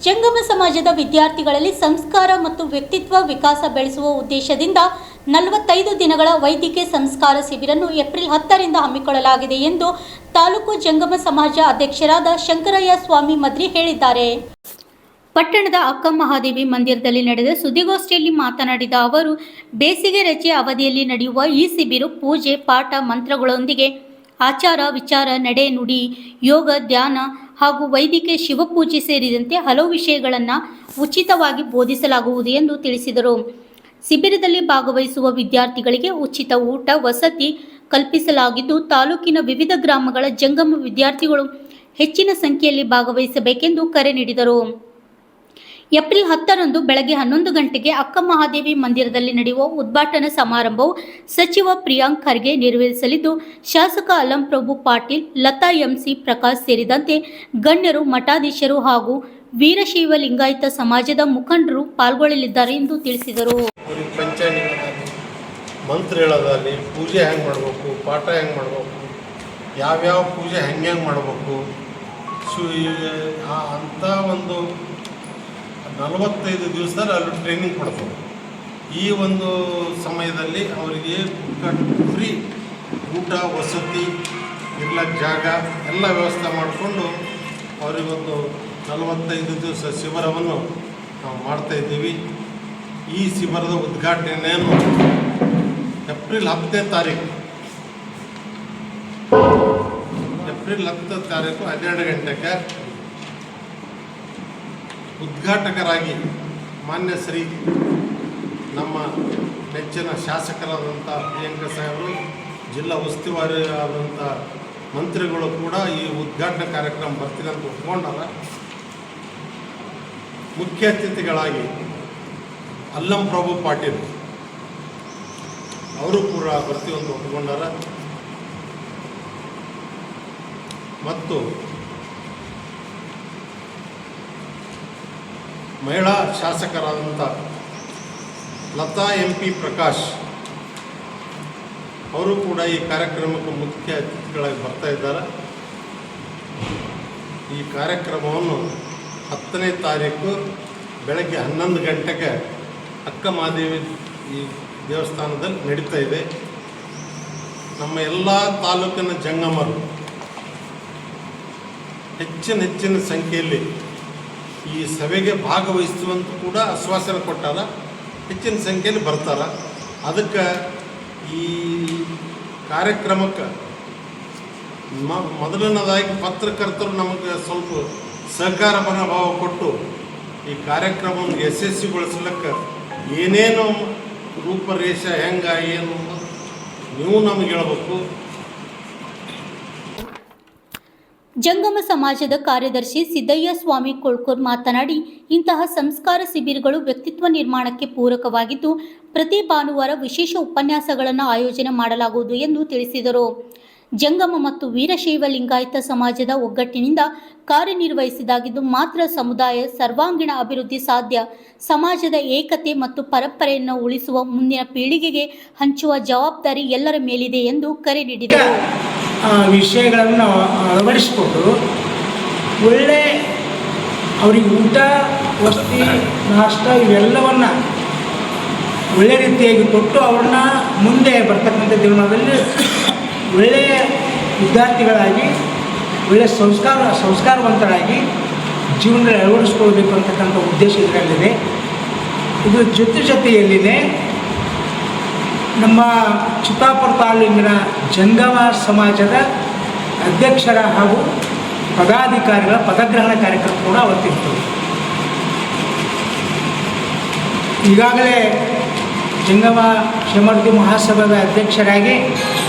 ಜಂಗಮ ಸಮಾಜದ ವಿದ್ಯಾರ್ಥಿಗಳಲ್ಲಿ ಸಂಸ್ಕಾರ ಮತ್ತು ವ್ಯಕ್ತಿತ್ವ ವಿಕಾಸ ಬೆಳೆಸುವ ಉದ್ದೇಶದಿಂದ 45 ದಿನಗಳ ವೈದ್ಯಕೀಯ ಸಂಸ್ಕಾರ ಶಿಬಿರನ್ನು ಏಪ್ರಿಲ್ 10ರಿಂದ ಹಮ್ಮಿಕೊಳ್ಳಲಾಗಿದೆ ಎಂದು ತಾಲೂಕು ಜಂಗಮ ಸಮಾಜ ಅಧ್ಯಕ್ಷರಾದ ಶಂಕರಯ್ಯ ಸ್ವಾಮಿ ಮದ್ರಿ ಹೇಳಿದ್ದಾರೆ. ಪಟ್ಟಣದ ಅಕ್ಕ ಮಹಾದೇವಿ ಮಂದಿರದಲ್ಲಿ ನಡೆದ ಸುದ್ದಿಗೋಷ್ಠಿಯಲ್ಲಿ ಮಾತನಾಡಿದ ಅವರು, ಬೇಸಿಗೆ ರಜೆ ಅವಧಿಯಲ್ಲಿ ನಡೆಯುವ ಈ ಶಿಬಿರ ಪೂಜೆ, ಪಾಠ, ಮಂತ್ರಗಳೊಂದಿಗೆ ಆಚಾರ, ವಿಚಾರ, ನಡೆ, ನುಡಿ, ಯೋಗ, ಧ್ಯಾನ ಹಾಗೂ ವೈದಿಕ ಶಿವಪೂಜೆ ಸೇರಿದಂತೆ ಹಲವು ವಿಷಯಗಳನ್ನು ಉಚಿತವಾಗಿ ಬೋಧಿಸಲಾಗುವುದು ಎಂದು ತಿಳಿಸಿದರು. ಶಿಬಿರದಲ್ಲಿ ಭಾಗವಹಿಸುವ ವಿದ್ಯಾರ್ಥಿಗಳಿಗೆ ಉಚಿತ ಊಟ, ವಸತಿ ಕಲ್ಪಿಸಲಾಗಿದ್ದು, ತಾಲೂಕಿನ ವಿವಿಧ ಗ್ರಾಮಗಳ ಜಂಗಮ ವಿದ್ಯಾರ್ಥಿಗಳು ಹೆಚ್ಚಿನ ಸಂಖ್ಯೆಯಲ್ಲಿ ಭಾಗವಹಿಸಬೇಕೆಂದು ಕರೆ ನೀಡಿದರು. ಏಪ್ರಿಲ್ 10ರಂದು ಬೆಳಗ್ಗೆ 11 ಗಂಟೆಗೆ ಅಕ್ಕ ಮಹಾದೇವಿ ಮಂದಿರದಲ್ಲಿ ನಡೆಯುವ ಉದ್ಘಾಟನಾ ಸಮಾರಂಭವು ಸಚಿವ ಪ್ರಿಯಾಂಕ್ ಖರ್ಗೆ ನೆರವೇರಿಸಲಿದ್ದು, ಶಾಸಕ ಅಲ್ಲಂಪ್ರಭು ಪಾಟೀಲ್, ಲತಾ ಎಂಸಿ ಪ್ರಕಾಶ್ ಸೇರಿದಂತೆ ಗಣ್ಯರು, ಮಠಾಧೀಶರು ಹಾಗೂ ವೀರಶೈವ ಲಿಂಗಾಯತ ಸಮಾಜದ ಮುಖಂಡರು ಪಾಲ್ಗೊಳ್ಳಲಿದ್ದಾರೆ ಎಂದು ತಿಳಿಸಿದರು. ಮಂತ್ರ ಹೇಳೋದಲ್ಲಿ ಪೂಜೆ ಹೆಂಗೆ ಮಾಡಬೇಕು, ಪಾಠ ಹೆಂಗೆ ಮಾಡಬೇಕು, ಯಾವ್ಯಾವ ಪೂಜೆ ಹೆಂಗೆ ಮಾಡಬೇಕು ಅಂತ ಒಂದು 45 ದಿವಸದಲ್ಲಿ ಅಲ್ಲಿ ಟ್ರೈನಿಂಗ್ ಕೊಡ್ತಾರೆ. ಈ ಒಂದು ಸಮಯದಲ್ಲಿ ಅವರಿಗೆ ಫ್ರೀ ಊಟ, ವಸತಿ, ಇರ್ಲಕ್ಕೆ ಜಾಗ ಎಲ್ಲ ವ್ಯವಸ್ಥೆ ಮಾಡಿಕೊಂಡು ಅವರಿಗೊಂದು 45 ದಿವಸ ಶಿಬಿರವನ್ನು ನಾವು ಮಾಡ್ತಾಯಿದ್ದೀವಿ. ಈ ಶಿಬಿರದ ಉದ್ಘಾಟನೆಯನ್ನು ಏಪ್ರಿಲ್ 10ನೇ ತಾರೀಕು 12 ಗಂಟೆಗೆ ಉದ್ಘಾಟಕರಾಗಿ ಮಾನ್ಯ ಶ್ರೀ ನಮ್ಮ ನೆಚ್ಚಿನ ಶಾಸಕರಾದಂಥ ಪ್ರಿಯಾಂಕ ಸಾಹೇಬರು, ಜಿಲ್ಲಾ ಉಸ್ತುವಾರಿ ಆದಂಥ ಮಂತ್ರಿಗಳು ಕೂಡ ಈ ಉದ್ಘಾಟನಾ ಕಾರ್ಯಕ್ರಮ ಬರ್ತೀನಿ ಅಂತ ಒಪ್ಕೊಂಡಾರ. ಮುಖ್ಯ ಅತಿಥಿಗಳಾಗಿ ಅಲ್ಲಂಪ್ರಭು ಪಾಟೀಲ್ ಅವರು ಕೂಡ ಬರ್ತೀವಿ ಅಂತ ಒಪ್ಕೊಂಡಾರ. ಮತ್ತು ಮಹಿಳಾ ಶಾಸಕರಾದಂಥ ಲತಾ ಎಂಪಿ ಪ್ರಕಾಶ್ ಅವರು ಕೂಡ ಈ ಕಾರ್ಯಕ್ರಮಕ್ಕೆ ಮುಖ್ಯ ಅತಿಥಿಗಳಾಗಿ ಬರ್ತಾ ಇದ್ದಾರೆ. ಈ ಕಾರ್ಯಕ್ರಮವನ್ನು 10ನೇ ತಾರೀಕು ಬೆಳಗ್ಗೆ 11 ಗಂಟೆಗೆ ಅಕ್ಕ ಮಹಾದೇವಿ ಈ ದೇವಸ್ಥಾನದಲ್ಲಿ ನಡೀತಾ ಇದೆ. ನಮ್ಮ ಎಲ್ಲ ತಾಲೂಕಿನ ಜಂಗಮರು ಹೆಚ್ಚಿನ ಸಂಖ್ಯೆಯಲ್ಲಿ ಈ ಸಭೆಗೆ ಭಾಗವಹಿಸುವಂತ ಕೂಡ ಆಶ್ವಾಸನೆ ಕೊಟ್ಟಾರ. ಹೆಚ್ಚಿನ ಸಂಖ್ಯೆಯಲ್ಲಿ ಬರ್ತಾರೆ. ಅದಕ್ಕೆ ಈ ಕಾರ್ಯಕ್ರಮಕ್ಕೆ ಮೊದಲನೇದಾಗಿ ಪತ್ರಕರ್ತರು ನಮಗೆ ಸ್ವಲ್ಪ ಸಹಕಾರ ಮನೋಭಾವ ಕೊಟ್ಟು ಈ ಕಾರ್ಯಕ್ರಮವನ್ನು ಯಶಸ್ವಿಗೊಳಿಸಲಿಕ್ಕೆ ಏನೇನು ರೂಪರೇಷ ಹೆಂಗೆ ಏನು ನೀವು ನಮಗೆ ಹೇಳಬೇಕು. ಜಂಗಮ ಸಮಾಜದ ಕಾರ್ಯದರ್ಶಿ ಸಿದ್ದಯ್ಯ ಸ್ವಾಮಿ ಕೊಳ್ಕೂರ್ ಮಾತನಾಡಿ, ಇಂತಹ ಸಂಸ್ಕಾರ ಶಿಬಿರಗಳು ವ್ಯಕ್ತಿತ್ವ ನಿರ್ಮಾಣಕ್ಕೆ ಪೂರಕವಾಗಿದ್ದು, ಪ್ರತಿ ಭಾನುವಾರ ವಿಶೇಷ ಉಪನ್ಯಾಸಗಳನ್ನು ಆಯೋಜನೆ ಮಾಡಲಾಗುವುದು ಎಂದು ತಿಳಿಸಿದರು. ಜಂಗಮ ಮತ್ತು ವೀರಶೈವ ಲಿಂಗಾಯತ ಸಮಾಜದ ಒಗ್ಗಟ್ಟಿನಿಂದ ಕಾರ್ಯನಿರ್ವಹಿಸಿದಾಗಿದ್ದು ಮಾತ್ರ ಸಮುದಾಯ ಸರ್ವಾಂಗೀಣ ಅಭಿವೃದ್ಧಿ ಸಾಧ್ಯ. ಸಮಾಜದ ಏಕತೆ ಮತ್ತು ಪರಂಪರೆಯನ್ನು ಉಳಿಸುವ, ಮುಂದಿನ ಪೀಳಿಗೆಗೆ ಹಂಚುವ ಜವಾಬ್ದಾರಿ ಎಲ್ಲರ ಮೇಲಿದೆ ಎಂದು ಕರೆ ನೀಡಿದರು. ವಿಷಯಗಳನ್ನು ಅಳವಡಿಸಿಕೊಂಡು ಒಳ್ಳೆ ಅವರಿಗೆ ಊಟ, ವಸತಿ, ನಾಷ್ಟ ಇವೆಲ್ಲವನ್ನು ಒಳ್ಳೆ ರೀತಿಯಾಗಿ ಕೊಟ್ಟು ಅವ್ರನ್ನ ಮುಂದೆ ಬರ್ತಕ್ಕಂಥ ಜೀವನದಲ್ಲಿ ಒಳ್ಳೆಯ ವಿದ್ಯಾರ್ಥಿಗಳಾಗಿ ಒಳ್ಳೆಯ ಸಂಸ್ಕಾರವಂತರಾಗಿ ಜೀವನದಲ್ಲಿ ಅಳವಡಿಸ್ಕೊಳ್ಬೇಕು ಅಂತಕ್ಕಂಥ ಉದ್ದೇಶ ಇದರಲ್ಲಿದೆ. ಇದು ಜೊತೆಯಲ್ಲಿದೆ ನಮ್ಮ ಚಿತ್ತಾಪುರ ತಾಲೂಕಿನ ಜಂಗಮ ಸಮಾಜದ ಅಧ್ಯಕ್ಷರ ಹಾಗೂ ಪದಾಧಿಕಾರಿಗಳ ಪದಗ್ರಹಣ ಕಾರ್ಯಕ್ರಮ ಕೂಡ ಅವತ್ತಿರ್ತದೆ. ಈಗಾಗಲೇ ಜಂಗಮ ಕ್ಷೇಮಾಭಿವೃದ್ಧಿ ಮಹಾಸಭಾದ ಅಧ್ಯಕ್ಷರಾಗಿ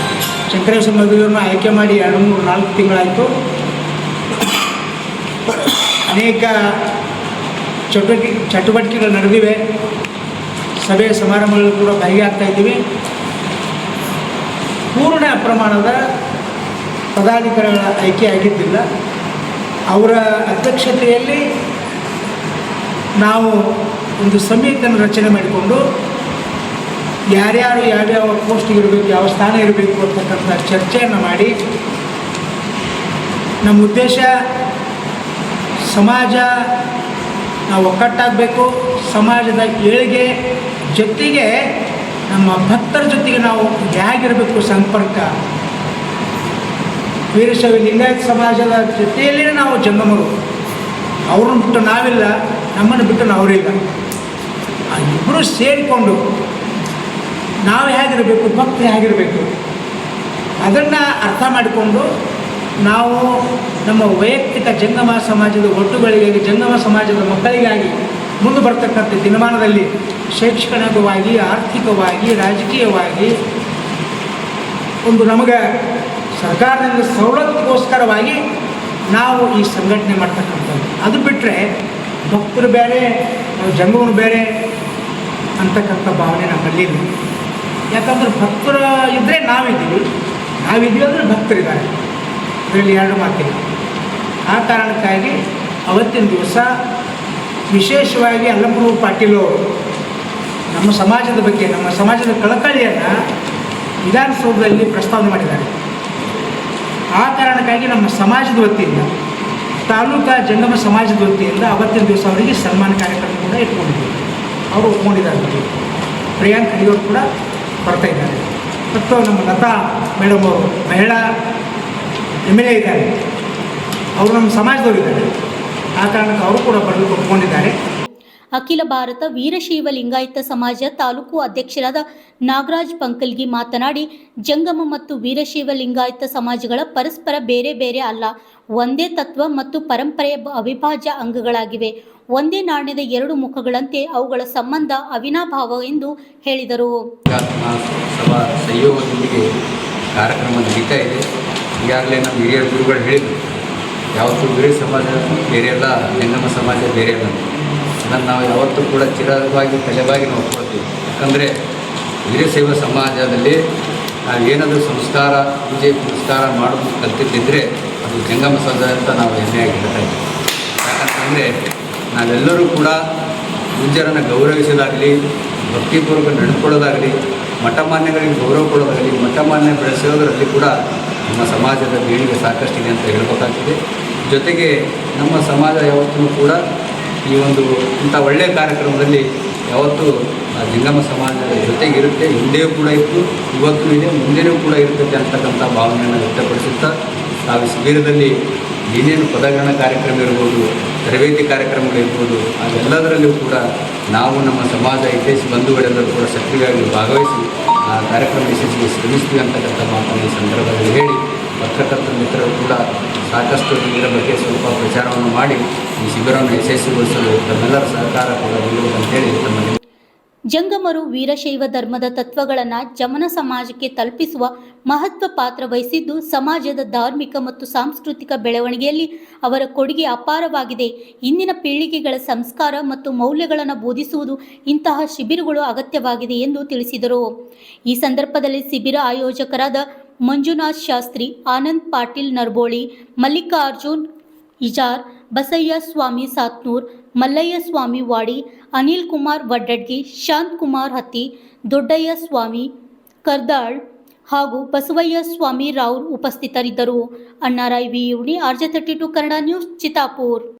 ಶಂಕರೇಶ ಮದುವೆಯನ್ನು ಆಯ್ಕೆ ಮಾಡಿ 2-3-4 ತಿಂಗಳಾಯಿತು. ಅನೇಕ ಚಟುವಟಿಕೆಗಳು ನಡೆದಿವೆ. ಸಭೆ ಸಮಾರಂಭಗಳು ಕೂಡ ಭಾಗಿಯಾಗ್ತಾ ಇದ್ದೀವಿ. ಪೂರ್ಣ ಪ್ರಮಾಣದ ಪದಾಧಿಕಾರಿಗಳ ಆಯ್ಕೆ ಆಗಿದ್ದಿಲ್ಲ. ಅವರ ಅಧ್ಯಕ್ಷತೆಯಲ್ಲಿ ನಾವು ಒಂದು ಸಮಿತಿಯನ್ನು ರಚನೆ ಮಾಡಿಕೊಂಡು ಯಾರ್ಯಾರು ಯಾವ್ಯಾವ ಪೋಸ್ಟಿಗೆ ಇರಬೇಕು, ಯಾವ ಸ್ಥಾನ ಇರಬೇಕು ಅಂತಕ್ಕಂಥ ಚರ್ಚೆಯನ್ನು ಮಾಡಿ ನಮ್ಮ ಉದ್ದೇಶ ಸಮಾಜ ನಾವು ಒಕ್ಕಟ್ಟಾಗಬೇಕು. ಸಮಾಜದ ಏಳಿಗೆ ಜೊತೆಗೆ ನಮ್ಮ ಭಕ್ತರ ಜೊತೆಗೆ ನಾವು ಹೇಗಿರಬೇಕು ಸಂಪರ್ಕ. ವೀರಶೈವ ಲಿಂಗಾಯತ ಸಮಾಜದ ಜೊತೆಯಲ್ಲೇ ನಾವು ಜಂಗಮರು. ಅವ್ರನ್ನ ಬಿಟ್ಟು ನಾವಿಲ್ಲ, ನಮ್ಮನ್ನು ಬಿಟ್ಟು ಅವರಿಲ್ಲ. ಆ ಇಬ್ಬರು ಸೇರಿಕೊಂಡು ನಾವು ಹೇಗಿರಬೇಕು, ಭಕ್ತಿ ಹೇಗಿರಬೇಕು ಅದನ್ನು ಅರ್ಥ ಮಾಡಿಕೊಂಡು ನಾವು ನಮ್ಮ ವೈಯಕ್ತಿಕ ಜಂಗಮ ಸಮಾಜದ ಒಟ್ಟುಗಳಿಗಾಗಿ, ಜಂಗಮ ಸಮಾಜದ ಮಕ್ಕಳಿಗಾಗಿ ಮುಂದೆ ಬರ್ತಕ್ಕಂಥ ದಿನಮಾನದಲ್ಲಿ ಶೈಕ್ಷಣಿಕವಾಗಿ, ಆರ್ಥಿಕವಾಗಿ, ರಾಜಕೀಯವಾಗಿ ಒಂದು ನಮಗೆ ಸರ್ಕಾರದಿಂದ ಸವಲತ್ತಿಗೋಸ್ಕರವಾಗಿ ನಾವು ಈ ಸಂಘಟನೆ ಮಾಡ್ತಕ್ಕಂಥದ್ದು. ಅದು ಬಿಟ್ಟರೆ ಭಕ್ತರು ಬೇರೆ, ಜಂಗಮರು ಬೇರೆ ಅಂತಕ್ಕಂಥ ಭಾವನೆ ನಮ್ಮಲ್ಲಿ ಇಲ್ಲ. ಯಾಕಂದ್ರೆ ಭಕ್ತರು ಇದ್ದರೆ ನಾವಿದ್ದೀವಿ ಅಂದರೆ ಭಕ್ತರಿದ್ದಾರೆ, ಇದರಲ್ಲಿ ಎರಡು ಮಾತಿಲ್ಲ. ಆ ಕಾರಣಕ್ಕಾಗಿ ಅವತ್ತಿನ ದಿವಸ ವಿಶೇಷವಾಗಿ ಅಲ್ಲಮಪ್ರಭು ಪಾಟೀಲ್ ಅವರು ನಮ್ಮ ಸಮಾಜದ ಬಗ್ಗೆ, ನಮ್ಮ ಸಮಾಜದ ಕಳಕಳಿಯನ್ನು ವಿಧಾನಸೌಧದಲ್ಲಿ ಪ್ರಸ್ತಾವನೆ ಮಾಡಿದ್ದಾರೆ. ಆ ಕಾರಣಕ್ಕಾಗಿ ನಮ್ಮ ಸಮಾಜದ ವತಿಯಿಂದ, ತಾಲೂಕಾ ಜಂಗಮ ಸಮಾಜದ ವತಿಯಿಂದ ಅವತ್ತಿನ ದಿವಸ ಅವರಿಗೆ ಸನ್ಮಾನ ಕಾರ್ಯಕ್ರಮ ಕೂಡ ಇಟ್ಕೊಂಡಿದ್ದೀವಿ. ಅವರು ಒಪ್ಕೊಂಡಿದ್ದಾರೆ. ಪ್ರಿಯಾಂಕ್ ಖರ್ಗೆ ಕೂಡ ಬರ್ತಾಯಿದ್ದಾರೆ. ಮತ್ತು ನಮ್ಮ ಲತಾ ಮೇಡಮ್ ಅವರು ಮಹಿಳಾ MLA ಇದ್ದಾರೆ, ಅವರು ನಮ್ಮ ಸಮಾಜದವರಿದ್ದಾರೆ. ಆ ಕಾರಣಕ್ಕೆ ಅವರು ಕೂಡ ಬರಲಿಕ್ಕೆ ಒಪ್ಕೊಂಡಿದ್ದಾರೆ. ಅಖಿಲ ಭಾರತ ವೀರಶೈವ ಲಿಂಗಾಯತ ಸಮಾಜ ತಾಲೂಕು ಅಧ್ಯಕ್ಷರಾದ ನಾಗರಾಜ್ ಪಂಕಲ್ಗಿ ಮಾತನಾಡಿ, ಜಂಗಮ ಮತ್ತು ವೀರಶೈವ ಲಿಂಗಾಯತ ಸಮಾಜಗಳ ಪರಸ್ಪರ ಬೇರೆ ಬೇರೆ ಅಲ್ಲ, ಒಂದೇ ತತ್ವ ಮತ್ತು ಪರಂಪರೆಯ ಅವಿಭಾಜ್ಯ ಅಂಗಗಳಾಗಿವೆ. ಒಂದೇ ನಾಣ್ಯದ ಎರಡು ಮುಖಗಳಂತೆ ಅವುಗಳ ಸಂಬಂಧ ಅವಿನಾಭಾವ ಎಂದು ಹೇಳಿದರು. ಸಭಾ ಸಹಯೋಗದೊಂದಿಗೆ ಕಾರ್ಯಕ್ರಮ ನಡೀತಾ ಇದೆ. ಈಗಾಗಲೇ ನಮ್ಮ ಹಿರಿಯ ಗುರುಗಳು ಹೇಳಿದರು, ಯಾವತ್ತೂ ವೀರ ಸಮಾಜ ಬೇರೆ ಅಲ್ಲ, ಜಂಗಮ ಸಮಾಜ ಬೇರೆ ಅಲ್ಲ. ಅದನ್ನು ನಾವು ಯಾವತ್ತೂ ಕೂಡ ಚಿರವಾಗಿ ತಲೆಬಾಗಿ ನಾವು ಕೊಡ್ತೀವಿ. ಯಾಕಂದರೆ ವೀರಶೈವ ಸಮಾಜದಲ್ಲಿ ನಾವೇನಾದರೂ ಸಂಸ್ಕಾರ, ಪೂಜೆ ಪುರಸ್ಕಾರ ಮಾಡೋದು ಕಲ್ತಿದ್ದಿದ್ದರೆ ಅದು ಜಂಗಮ ಸಮಾಜ ಅಂತ ನಾವು ಹೆಮ್ಮೆಯಾಗಿ ಹೇಳ್ತಾ ಇದ್ದೀವಿ. ಯಾಕಂತಂದರೆ ನಾವೆಲ್ಲರೂ ಕೂಡ ಪೂಜ್ಯರನ್ನು ಗೌರವಿಸೋದಾಗಲಿ, ಭಕ್ತಿಪೂರ್ವಕ ನಡೆದುಕೊಳ್ಳೋದಾಗಲಿ, ಮಠಮಾನ್ಯಗಳಿಗೆ ಗೌರವ ಕೊಡೋದಾಗಲಿ, ಮಠಮಾನ್ಯ ಬೆಳೆಸೋದರಲ್ಲಿ ಕೂಡ ನಮ್ಮ ಸಮಾಜದ ದೇಣಿಗೆ ಸಾಕಷ್ಟಿದೆ ಅಂತ ಹೇಳಬೇಕಾಗ್ತದೆ. ಜೊತೆಗೆ ನಮ್ಮ ಸಮಾಜ ಯಾವತ್ತೂ ಕೂಡ ಈ ಒಂದು ಇಂಥ ಒಳ್ಳೆಯ ಕಾರ್ಯಕ್ರಮದಲ್ಲಿ ಯಾವತ್ತೂ ಜಂಗಮ ಸಮಾಜದ ಜೊತೆಗಿರುತ್ತೆ. ಹಿಂದೆಯೂ ಕೂಡ ಇತ್ತು, ಇವತ್ತೂ ಇದೆ, ಮುಂದೆಯೂ ಕೂಡ ಇರ್ತದೆ ಅಂತಕ್ಕಂಥ ಭಾವನೆಯನ್ನು ವ್ಯಕ್ತಪಡಿಸುತ್ತಾ ನಾವು ಶಿಬಿರದಲ್ಲಿ ಏನೇನು ಪದಗ್ರಹಣ ಕಾರ್ಯಕ್ರಮ ಇರ್ಬೋದು, ತರಬೇತಿ ಕಾರ್ಯಕ್ರಮಗಳಿರ್ಬೋದು, ಅದೆಲ್ಲದರಲ್ಲೂ ಕೂಡ ನಾವು ನಮ್ಮ ಸಮಾಜ ಹಿತೈಷಿ ಬಂಧುಗಳೆಲ್ಲರೂ ಕೂಡ ಸಕ್ರಿಯವಾಗಿ ಭಾಗವಹಿಸಿ ಆ ಕಾರ್ಯಕ್ರಮ ಯಶಸ್ವಿಗೆ ಶ್ರಮಿಸ್ತೀವಿ ಅಂತಕ್ಕಂಥ ಮಾತನ್ನು ಈ ಸಂದರ್ಭದಲ್ಲಿ ಹೇಳಿ, ಪತ್ರಕರ್ತರ ಮಿತ್ರರು ಕೂಡ ಸಾಕಷ್ಟು ಇದರ ಬಗ್ಗೆ ಸ್ವಲ್ಪ ಪ್ರಚಾರವನ್ನು ಮಾಡಿ ಈ ಶಿಬಿರವನ್ನು ಯಶಸ್ವಿಗೊಳಿಸಲು ತಮ್ಮೆಲ್ಲರ ಸಹಕಾರ ಕೂಡ ನೀಡುವುದಂತೇಳಿ ತಮ್ಮಲ್ಲಿ. ಜಂಗಮರು ವೀರಶೈವ ಧರ್ಮದ ತತ್ವಗಳನ್ನು ಜಮನ ಸಮಾಜಕ್ಕೆ ತಲುಪಿಸುವ ಮಹತ್ವ ಪಾತ್ರ ವಹಿಸಿದ್ದು, ಸಮಾಜದ ಧಾರ್ಮಿಕ ಮತ್ತು ಸಾಂಸ್ಕೃತಿಕ ಬೆಳವಣಿಗೆಯಲ್ಲಿ ಅವರ ಕೊಡುಗೆ ಅಪಾರವಾಗಿದೆ. ಇಂದಿನ ಪೀಳಿಗೆಗಳ ಸಂಸ್ಕಾರ ಮತ್ತು ಮೌಲ್ಯಗಳನ್ನು ಬೋಧಿಸುವುದು ಇಂತಹ ಶಿಬಿರಗಳು ಅಗತ್ಯವಾಗಿದೆ ಎಂದು ತಿಳಿಸಿದರು. ಈ ಸಂದರ್ಭದಲ್ಲಿ ಶಿಬಿರ ಆಯೋಜಕರಾದ ಮಂಜುನಾಥ್ ಶಾಸ್ತ್ರಿ, ಆನಂದ್ ಪಾಟೀಲ್ ನರ್ಬೋಳಿ, ಮಲ್ಲಿಕಾರ್ಜುನ್ ಇಜಾರ್, ಬಸಯ್ಯ ಸ್ವಾಮಿ ಸಾತ್ನೂರ್, ಮಲ್ಲಯ್ಯ ಸ್ವಾಮಿ ವಾಡಿ, ಅನಿಲ್ ಕುಮಾರ್ ವಡ್ಡಡ್ಗಿ, ಶಾಂತ್ ಕುಮಾರ್ ಹತ್ತಿ, ದೊಡ್ಡಯ್ಯ ಸ್ವಾಮಿ ಕರ್ದಾಳ್ ಹಾಗೂ ಬಸವಯ್ಯ ಸ್ವಾಮಿ ರಾವ್ ಉಪಸ್ಥಿತರಿದ್ದರು. ಅಣ್ಣಾರಾಯ್ ವಿ ಯುಣಿ, RJ32 ಕನ್ನಡ ನ್ಯೂಸ್, ಚಿತ್ತಾಪುರ್.